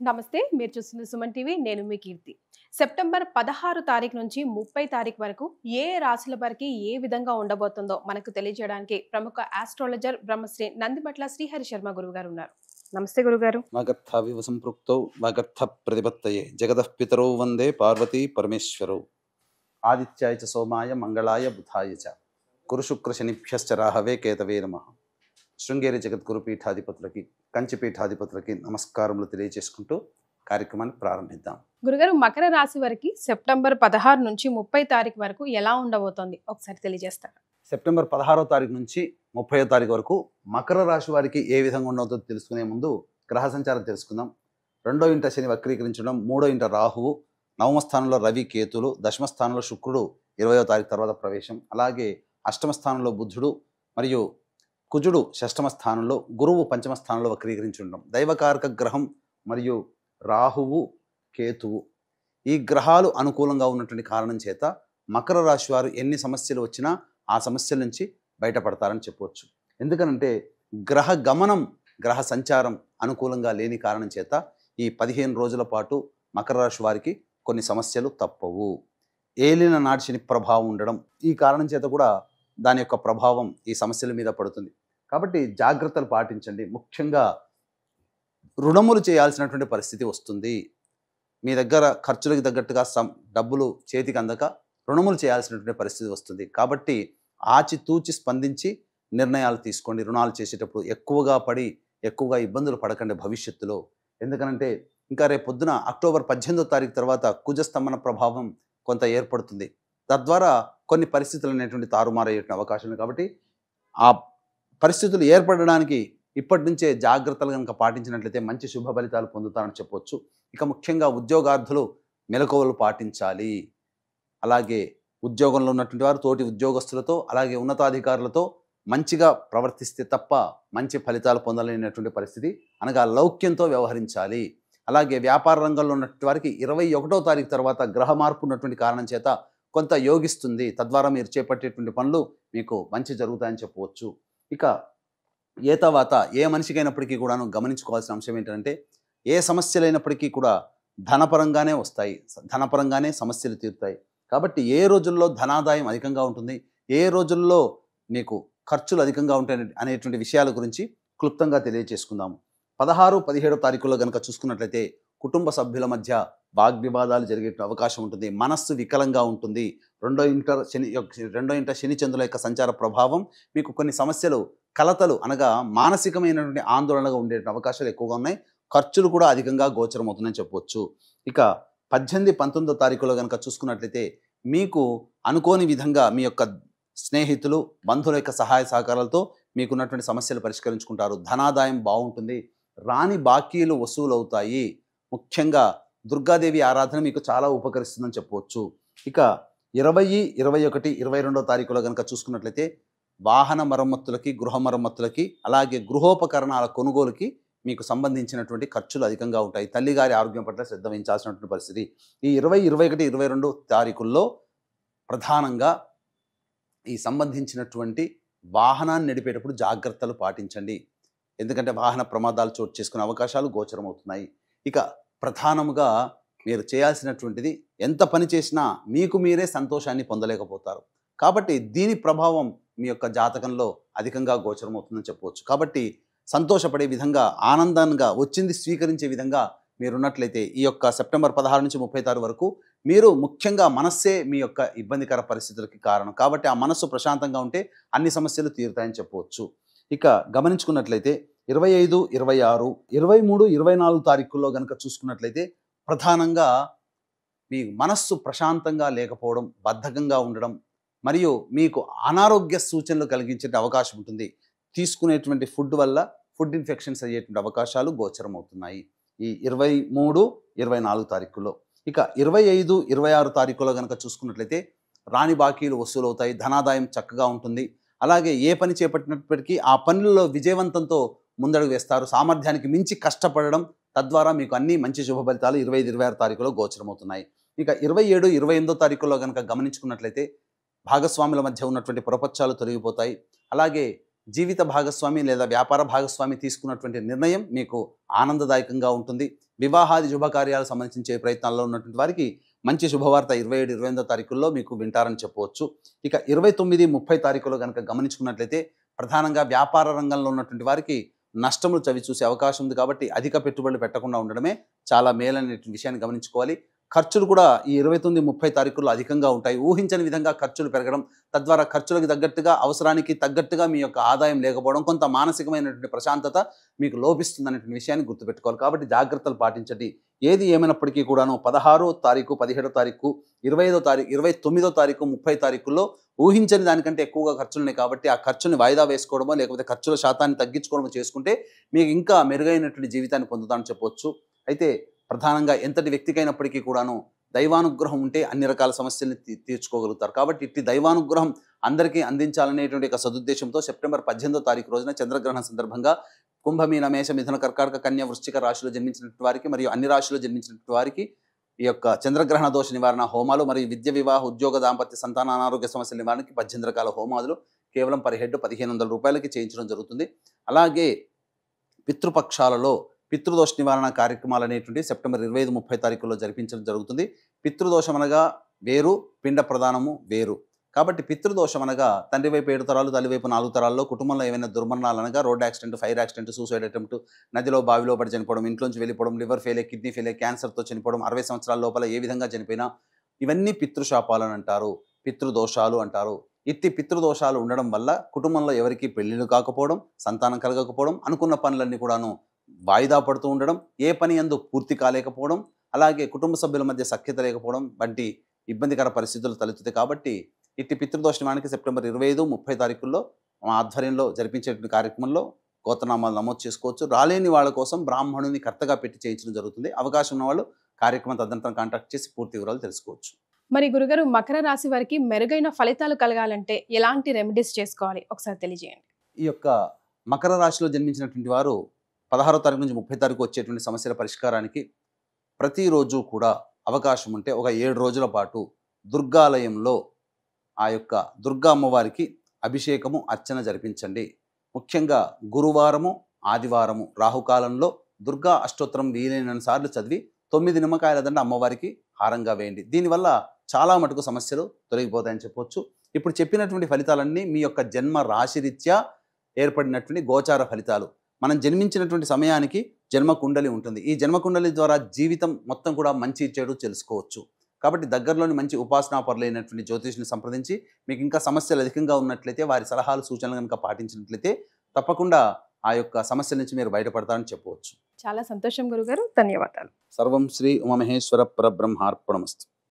నమస్తే. మీరు చూస్తున్న సుమన్ టీవీ. నేను మీ కీర్తి. సెప్టెంబర్ 16 తారీఖు నుంచి 30 తారీఖు వరకు ఏ రాశుల వారికి ఏ విధంగా ఉండబోతుందో మనకు తెలియజేయడానికి ప్రముఖ ఆస్ట్రాలజర్ బ్రహ్మశ్రీ నందిమట్ల శ్రీహరి శర్మ గురుగారు ఉన్నారు. నమస్తే గురుగారు. వాగర్థావివ సంపృక్తౌ వాగర్థ ప్రతిపత్తయే జగతః పితరౌ వందే పార్వతీ పరమేశ్వరౌ. ఆదిత్యాయ చ సోమాయ మంగళాయ బుధాయ చ గురు శుక్ర శనిభ్యశ్చ రాహవే కేతవే నమః. శృంగేరి జగద్గురు పీఠాధిపతులకి కంచి పీఠాధిపతులకి నమస్కారములు తెలియజేసుకుంటూ కార్యక్రమాన్ని ప్రారంభిద్దాం. గురుగారు, మకర రాశి వారికి సెప్టెంబర్ 16 నుంచి 30 తారీఖు వరకు ఎలా ఉండబోతోంది ఒకసారి తెలియజేస్తారా? సెప్టెంబర్ 16వ తారీఖు నుంచి 30వ తారీఖు వరకు మకర రాశి వారికి ఏ విధంగా ఉండవుతుందో తెలుసుకునే ముందు గ్రహ సంచారం తెలుసుకుందాం. 2వ ఇంట శని వక్రీకరించడం, 3వ ఇంట రాహువు, 9వ స్థానంలో రవి కేతులు, 10వ స్థానంలో శుక్రుడు 20వ తారీఖు తర్వాత ప్రవేశం, అలాగే 8వ స్థానంలో బుధుడు మరియు కుజుడు 6వ స్థానంలో, గురువు 5వ స్థానంలో వక్రీకరించి ఉండడం. దైవకారక గ్రహం మరియు రాహువు కేతువు ఈ గ్రహాలు అనుకూలంగా ఉన్నటువంటి కారణం చేత మకర రాశి వారు ఎన్ని సమస్యలు వచ్చినా ఆ సమస్యల నుంచి బయటపడతారని చెప్పవచ్చు. ఎందుకనంటే గ్రహ గమనం, గ్రహ సంచారం అనుకూలంగా లేని కారణం చేత ఈ 15 రోజుల పాటు మకర రాశి వారికి కొన్ని సమస్యలు తప్పవు. ఏలిన నాటి శని ప్రభావం ఉండడం, ఈ కారణం చేత కూడా దాని యొక్క ప్రభావం ఈ సమస్యల మీద పడుతుంది. కాబట్టి జాగ్రత్తలు పాటించండి. ముఖ్యంగా రుణములు చేయాల్సినటువంటి పరిస్థితి వస్తుంది. మీ దగ్గర ఖర్చులకు తగ్గట్టుగా డబ్బులు చేతికి అందక రుణములు చేయాల్సినటువంటి పరిస్థితి వస్తుంది. కాబట్టి ఆచితూచి స్పందించి నిర్ణయాలు తీసుకోండి. రుణాలు చేసేటప్పుడు ఎక్కువగా ఇబ్బందులు పడకండి భవిష్యత్తులో. ఎందుకనంటే ఇంకా రేపు పొద్దున అక్టోబర్ 18వ తారీఖు తర్వాత కుజస్తంభన ప్రభావం కొంత ఏర్పడుతుంది. తద్వారా కొన్ని పరిస్థితులు అనేటువంటి తారుమారయ్యేటువంటి అవకాశం ఉంది. కాబట్టి ఆ పరిస్థితులు ఏర్పడడానికి ఇప్పటి నుంచే జాగ్రత్తలు కనుక పాటించినట్లయితే మంచి శుభ ఫలితాలు పొందుతారని చెప్పవచ్చు. ఇక ముఖ్యంగా ఉద్యోగార్థులు మెలకువలు పాటించాలి. అలాగే ఉద్యోగంలో ఉన్నటువంటి వారు తోటి ఉద్యోగస్తులతో అలాగే ఉన్నతాధికారులతో మంచిగా ప్రవర్తిస్తే తప్ప మంచి ఫలితాలు పొందలేనటువంటి పరిస్థితి, అనగా లౌక్యంతో వ్యవహరించాలి. అలాగే వ్యాపార రంగంలో ఉన్నటువంటి వారికి 21వ తారీఖు తర్వాత గ్రహ మార్పు ఉన్నటువంటి కారణం చేత కొంత యోగిస్తుంది. తద్వారా మీరు చేపట్టేటువంటి పనులు మీకు మంచి జరుగుతాయని చెప్పవచ్చు. ఇక తర్వాత ఏ మనిషికైనప్పటికీ కూడాను గమనించుకోవాల్సిన అంశం ఏంటంటే ఏ సమస్యలైనప్పటికీ కూడా ధనపరంగానే వస్తాయి, ధనపరంగానే సమస్యలు తీరుతాయి. కాబట్టి ఏ రోజుల్లో ధనాదాయం అధికంగా ఉంటుంది, ఏ రోజుల్లో మీకు ఖర్చులు అధికంగా ఉంటాయి అనేటువంటి విషయాల గురించి క్లుప్తంగా తెలియజేసుకుందాము. 16, 17వ తారీఖుల్లో కనుక చూసుకున్నట్లయితే కుటుంబ సభ్యుల మధ్య వాగ్వివాదాలు జరిగే అవకాశం ఉంటుంది. మనస్సు వికలంగా ఉంటుంది. రెండో ఇంట శని చంద్రుల యొక్క సంచార ప్రభావం మీకు కొన్ని సమస్యలు, కలతలు అనగా మానసికమైనటువంటి ఆందోళనగా ఉండే అవకాశాలు ఎక్కువగా ఉన్నాయి. ఖర్చులు కూడా అధికంగా గోచరమవుతుందని చెప్పవచ్చు. ఇక 18, 19వ తారీఖులో కనుక చూసుకున్నట్లయితే మీకు అనుకోని విధంగా మీ యొక్క స్నేహితులు, బంధువుల యొక్క సహాయ సహకారాలతో మీకున్నటువంటి సమస్యలు పరిష్కరించుకుంటారు. ధనాదాయం బాగుంటుంది. రాని బాకీలు వసూలు అవుతాయి. ముఖ్యంగా దుర్గాదేవి ఆరాధన మీకు చాలా ఉపకరిస్తుందని చెప్పవచ్చు. ఇక 20, 21, 22వ తారీఖులో కనుక చూసుకున్నట్లయితే వాహన మరమ్మతులకి, గృహ మరమ్మతులకి అలాగే గృహోపకరణాల కొనుగోలుకి మీకు సంబంధించినటువంటి ఖర్చులు అధికంగా ఉంటాయి. తల్లిగారి ఆరోగ్యం పట్ల శ్రద్ధ వహించాల్సినటువంటి పరిస్థితి. ఈ 20, 21, 22 తారీఖుల్లో ప్రధానంగా ఈ సంబంధించినటువంటి వాహనాన్ని నడిపేటప్పుడు జాగ్రత్తలు పాటించండి. ఎందుకంటే వాహన ప్రమాదాలు చోటు చేసుకునే అవకాశాలు గోచరమవుతున్నాయి. ఇక ప్రధానముగా మీరు చేయాల్సినటువంటిది, ఎంత పని చేసినా మీకు మీరే సంతోషాన్ని పొందలేకపోతారు. కాబట్టి దీని ప్రభావం మీ యొక్క జాతకంలో అధికంగా గోచరమవుతుందని చెప్పవచ్చు. కాబట్టి సంతోషపడే విధంగా, ఆనందంగా వచ్చింది స్వీకరించే విధంగా మీరున్నట్లయితే ఈ యొక్క సెప్టెంబర్ 16 నుంచి 30 తారీఖు వరకు మీరు ముఖ్యంగా మనస్సే మీ యొక్క ఇబ్బందికర పరిస్థితులకి కారణం. కాబట్టి ఆ మనస్సు ప్రశాంతంగా ఉంటే అన్ని సమస్యలు తీరుతాయని చెప్పవచ్చు. ఇక గమనించుకున్నట్లయితే 25, 26, 23, 24 తారీఖుల్లో కనుక చూసుకున్నట్లయితే ప్రధానంగా మీ మనస్సు ప్రశాంతంగా లేకపోవడం, బద్ధకంగా ఉండడం మరియు మీకు అనారోగ్య సూచనలు కలిగించే అవకాశం ఉంటుంది. తీసుకునేటువంటి ఫుడ్ వల్ల ఫుడ్ ఇన్ఫెక్షన్స్ అయ్యేటువంటి అవకాశాలు గోచరమవుతున్నాయి ఈ 23, 24 తారీఖుల్లో. ఇక 25, 26 తారీఖుల్లో కనుక చూసుకున్నట్లయితే రాని బాకీలు వసూలవుతాయి. ధనాదాయం చక్కగా ఉంటుంది. అలాగే ఏ పని చేపట్టినప్పటికీ ఆ పనుల్లో విజయవంతంతో ముందడుగు వేస్తారు. సామర్థ్యానికి మించి కష్టపడడం, తద్వారా మీకు అన్ని మంచి శుభ ఫలితాలు 25, 26 తారీఖులో గోచరమవుతున్నాయి. ఇక 27, 28వ తారీఖుల్లో కనుక గమనించుకున్నట్లయితే భాగస్వాముల మధ్య ఉన్నటువంటి పొరపచ్చాలు తొలగిపోతాయి. అలాగే జీవిత భాగస్వామి లేదా వ్యాపార భాగస్వామి తీసుకున్నటువంటి నిర్ణయం మీకు ఆనందదాయకంగా ఉంటుంది. వివాహాది శుభకార్యాలు సంబంధించే ప్రయత్నాల్లో ఉన్నటువంటి వారికి మంచి శుభవార్త 27, 28 తారీఖుల్లో మీకు వింటారని చెప్పవచ్చు. ఇక 29, 30 తారీఖులో కనుక గమనించుకున్నట్లయితే ప్రధానంగా వ్యాపార రంగంలో ఉన్నటువంటి వారికి నష్టములు చవి చూసే అవకాశం ఉంది. కాబట్టి అధిక పెట్టుబడులు పెట్టకుండా ఉండడమే చాలా మేలనే విషయాన్ని గమనించుకోవాలి. ఖర్చులు కూడా ఈ 29, 30 తారీఖుల్లో అధికంగా ఉంటాయి. ఊహించని విధంగా ఖర్చులు పెరగడం, తద్వారా ఖర్చులకు తగ్గట్టుగా అవసరానికి తగ్గట్టుగా మీ యొక్క ఆదాయం లేకపోవడం, కొంత మానసికమైనటువంటి ప్రశాంతత మీకు లోపిస్తుందనేటువంటి విషయాన్ని గుర్తుపెట్టుకోవాలి. కాబట్టి జాగ్రత్తలు పాటించండి. ఏది ఏమైనప్పటికీ కూడాను 16వ తారీఖు, 17వ తారీఖు, 25వ తారీఖు, 29వ తారీఖు, 30 తారీఖుల్లో ఊహించని దానికంటే ఎక్కువగా ఖర్చులున్నాయి. కాబట్టి ఆ ఖర్చుని వాయిదా వేసుకోవడమో లేకపోతే ఖర్చుల శాతాన్ని తగ్గించుకోవడమో చేసుకుంటే మీకు ఇంకా మెరుగైనటువంటి జీవితాన్ని పొందుతామని చెప్పవచ్చు. అయితే ప్రధానంగా ఎంతటి వ్యక్తికైనప్పటికీ కూడాను దైవానుగ్రహం ఉంటే అన్ని రకాల సమస్యల్ని తీర్చుకోగలుగుతారు. కాబట్టి ఇట్టి దైవానుగ్రహం అందరికీ అందించాలనేటువంటి ఒక సదుద్దేశంతో సెప్టెంబర్ 18వ తారీఖు రోజున చంద్రగ్రహణం సందర్భంగా కుంభమీన, మేష, మిథున, కర్కాటక, కన్య, వృశ్చిక రాశిలో జన్మించినటువంటి వారికి మరియు అన్ని రాశిలో జన్మించినటువంటి వారికి ఈ యొక్క చంద్రగ్రహణ దోష నివారణ హోమాలు మరియు విద్య, వివాహ, ఉద్యోగ, దాంపత్య, సంతాన, అనారోగ్య సమస్యల నివారణకి 18 రకాల హోమాదులు కేవలం పర్ హెడ్ 1500 రూపాయలకి చేయించడం జరుగుతుంది. అలాగే పితృపక్షాలలో పితృదోష నివారణ కార్యక్రమాలు అనేటువంటి సెప్టెంబర్ 25, 30 తారీఖుల్లో జరిపించడం జరుగుతుంది. పితృదోషం అనగా వేరు, పిండ ప్రదానము వేరు. కాబట్టి పితృదోషం అనగా తండ్రి వైపు 7 తరాలు, తల్లి వైపు 4 తరాల్లో కుటుంబంలో ఏమైనా దుర్మరణాలు అనగా road accident, fire accident, suicide attempt, నదిలో బావిలో పడి చనిపోవడం, ఇంట్లోంచి వెళ్ళిపోవడం, లివర్ ఫెయిల్, కిడ్నీ ఫెయిల్, క్యాన్సర్తో చనిపోవడం, 60 సంవత్సరాల లోపల ఏ విధంగా చనిపోయినా ఇవన్నీ పితృశాపాలను అంటారు, పితృదోషాలు అంటారు. ఇట్టి పితృదోషాలు ఉండడం వల్ల కుటుంబంలో ఎవరికి పెళ్లిళ్ళు కాకపోవడం, సంతానం కలగకపోవడం, అనుకున్న పనులన్నీ కూడాను వాయిదా పడుతూ ఉండడం, ఏ పని యందు పూర్తి కాలేకపోవడం, అలాగే కుటుంబ సభ్యుల మధ్య సఖ్యత లేకపోవడం వంటి ఇబ్బందికర పరిస్థితులు తలెత్తుతాయి. కాబట్టి ఇట్టి పితృదోష నివారణకి సెప్టెంబర్ 25, 30 తారీఖుల్లో మా ఆధ్వర్యంలో జరిపించేటువంటి కార్యక్రమంలో గోత్రనామాలు నమోదు చేసుకోవచ్చు. రాలేని వాళ్ళ కోసం బ్రాహ్మణుని కర్తగా పెట్టి చేయించడం జరుగుతుంది. అవకాశం ఉన్న వాళ్ళు కార్యక్రమం తదనంతరం కాంటాక్ట్ చేసి పూర్తి వివరాలు తెలుసుకోవచ్చు. మరి గురుగారు, మకర రాశి వారికి మెరుగైన ఫలితాలు కలగాలంటే ఎలాంటి రెమెడీస్ చేసుకోవాలి ఒకసారి తెలియజేయండి. ఈ యొక్క మకర రాశిలో జన్మించినటువంటి వారు 16వ తారీఖు నుంచి 30 తారీఖు వచ్చేటువంటి సమస్యల పరిష్కారానికి ప్రతిరోజు కూడా అవకాశం ఉంటే ఒక 7 రోజుల పాటు దుర్గాలయంలో ఆ యొక్క దుర్గా అమ్మవారికి అభిషేకము, అర్చన జరిపించండి. ముఖ్యంగా గురువారము, ఆదివారము రాహుకాలంలో దుర్గా అష్టోత్తరం వీలైనన్ని సార్లు చదివి 9 నిమ్మకాయల దండ అమ్మవారికి హారంగా వేయండి. దీనివల్ల చాలా మటుకు సమస్యలు తొలగిపోతాయని చెప్పొచ్చు. ఇప్పుడు చెప్పినటువంటి ఫలితాలన్నీ మీ యొక్క జన్మ రాశిరీత్యా ఏర్పడినటువంటి గోచార ఫలితాలు. మనం జన్మించినటువంటి సమయానికి జన్మ కుండలి ఉంటుంది. ఈ జన్మ కుండలి ద్వారా జీవితం మొత్తం కూడా మంచి చెడు తెలుసుకోవచ్చు. కాబట్టి దగ్గరలోని మంచి ఉపాసనాపరులైనటువంటి జ్యోతిష్ని సంప్రదించి మీకు ఇంకా సమస్యలు అధికంగా ఉన్నట్లయితే వారి సలహాలు, సూచనలు కనుక పాటించినట్లయితే తప్పకుండా ఆ యొక్క సమస్యల నుంచి మీరు బయటపడతారని చెప్పవచ్చు. చాలా సంతోషం గురుగారు, ధన్యవాదాలు. సర్వం శ్రీ ఉమామహేశ్వర పరబ్రహ్మార్పణమస్తు.